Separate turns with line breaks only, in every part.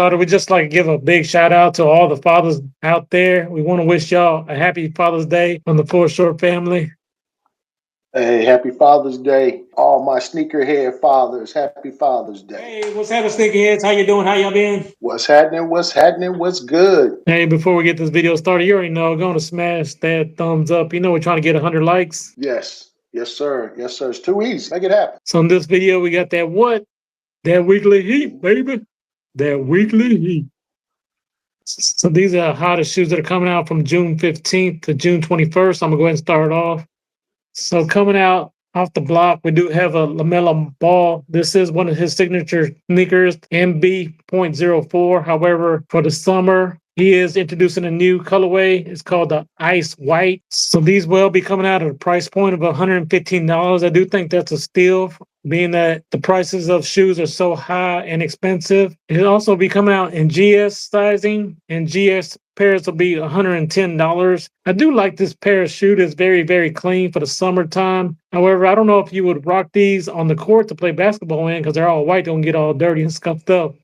started, we just like to give a big shout out to all the fathers out there. We want to wish y'all a happy Father's Day from the Full Short family.
Hey, happy Father's Day. All my sneakerhead fathers, happy Father's Day.
Hey, what's happening, sneakerheads? How you doing? How y'all been?
What's happening? What's happening? What's good?
Hey, before we get this video started, you already know, going to smash that thumbs up. You know, we're trying to get 100 likes.
Yes. Yes, sir. Yes, sir. It's too easy. Make it happen.
So in this video, we got that what? That weekly heat, baby. That weekly heat. So these are hottest shoes that are coming out from June 15th to June 21st. I'm going to go ahead and start off. So coming out off the block, we do have a LaMelo Ball. This is one of his signature sneakers, MB.04. However, for the summer, he is introducing a new colorway. It's called the Ice White. So these will be coming out at a price point of $115. I do think that's a steal, being that the prices of shoes are so high and expensive. It'll also be coming out in GS sizing, and GS pairs will be $110. I do like this pair of shoes. It's very, very clean for the summertime. However, I don't know if you would rock these on the court to play basketball in, because they're all white, don't get all dirty and scuffed up.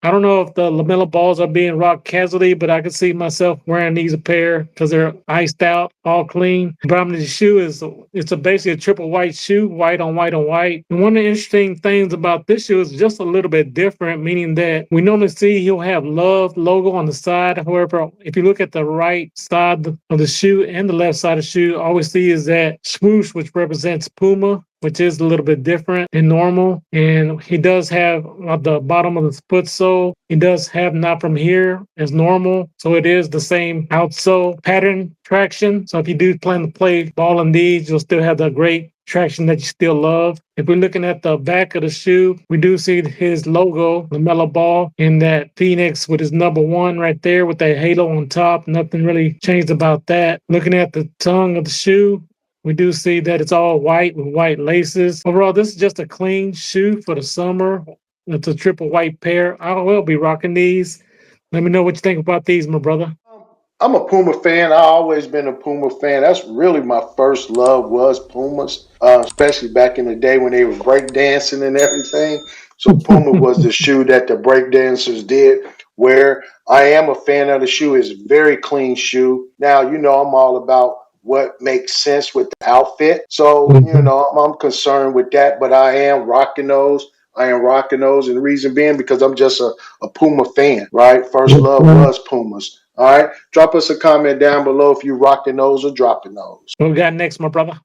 I don't know if the LaMelo Balls are being rocked casually, but I could see myself wearing these a pair because they're iced out, all clean. The problem with the shoe is it's basically a triple white shoe, white on white on white. And one of the interesting things about this shoe is just a little bit different, meaning that we normally see he'll have Love logo on the side. However, if you look at the right side of the shoe and the left side of the shoe, all we see is that swoosh, which represents Puma, which is a little bit different than normal. And he does have at the bottom of the foot sole, he does have not from here as normal. So it is the same outsole pattern traction. So if you do plan to play ball in these, you'll still have the great traction that you still love. If we're looking at the back of the shoe, we do see his logo, LaMelo Ball, in that Phoenix with his number 1 right there with that halo on top. Nothing really changed about that. Looking at the tongue of the shoe, we do see that it's all white with white laces. Overall, this is just a clean shoe for the summer. It's a triple white pair. I will be rocking these. Let me know what you think about these, my brother.
I'm a Puma fan. I always been a Puma fan. That's really my first love was Pumas, especially back in the day when they were breakdancing and everything. So Puma was the shoe that the breakdancers did wear. I am a fan of the shoe. It's a very clean shoe. Now, you know, I'm all about what makes sense with the outfit. So, you know, I'm concerned with that, but I am rocking those. I am rocking those. And the reason being because I'm just a Puma fan, right? First love was Pumas. All right. Drop us a comment down below if you rocking those or dropping those.
What we got next, my brother?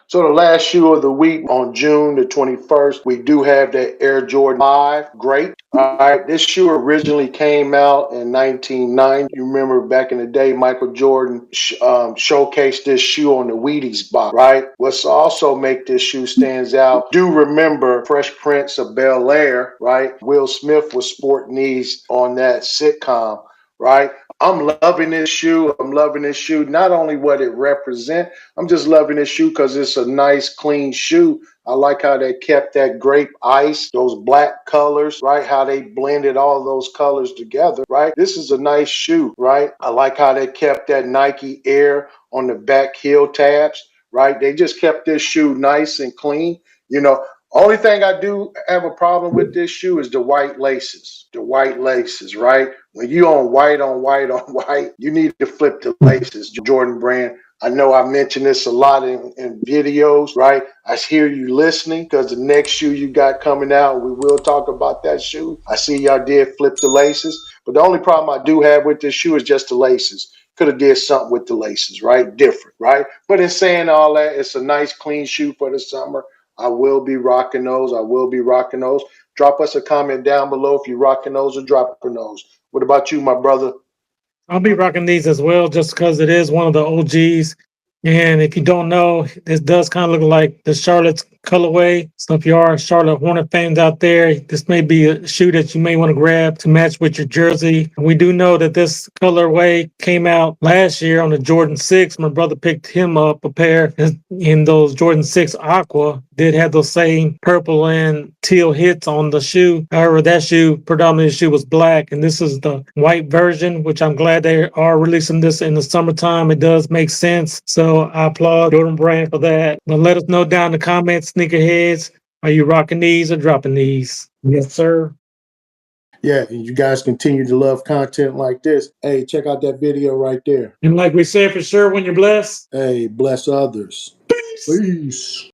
So the last shoe of the week on June the 21st, we do have that Air Jordan 5. Great. All right. This shoe originally came out in 1990. You remember back in the day, Michael Jordan showcased this shoe on the Wheaties box, right? What's also make this shoe stands out, do remember Fresh Prince of Bel-Air, right? Will Smith was sporting these on that sitcom, right? I'm loving this shoe. I'm loving this shoe. Not only what it represents, I'm just loving this shoe because it's a nice, clean shoe. I like how they kept that grape ice, those black colors, right? How they blended all those colors together, right? This is a nice shoe, right? I like how they kept that Nike Air on the back heel tabs, right? They just kept this shoe nice and clean. You know, only thing I do have a problem with this shoe is the white laces. The white laces, right? When you on white on white on white, you need to flip the laces. Jordan Brand, I know I mentioned this a lot in videos, right? I hear you listening because the next shoe you got coming out, we will talk about that shoe. I see y'all did flip the laces, but the only problem I do have with this shoe is just the laces. Could have did something with the laces, right? Different, right? But in saying all that, it's a nice, clean shoe for the summer. I will be rocking those. I will be rocking those. Drop us a comment down below if you're rocking those or dropping those. What about you, my brother?
I'll be rocking these as well just because it is one of the OGs. And if you don't know, this does kind of look like the Charlotte's colorway. So if you are Charlotte Hornet fans out there, this may be a shoe that you may want to grab to match with your jersey. And we do know that this colorway came out last year on the Jordan 6. My brother picked him up a pair in those Jordan 6 Aqua. Did have those same purple and teal hits on the shoe. However, that shoe, predominantly the shoe was black, and this is the white version, which I'm glad they are releasing this in the summertime. It does make sense. So I applaud Jordan Brand for that. But let us know down in the comments, sneakerheads, are you rocking these or dropping these? Yes, sir.
Yeah, and you guys continue to love content like this. Hey, check out that video right there.
And like we said, for sure, when you're blessed,
Hey, bless others.
peace.
Peace.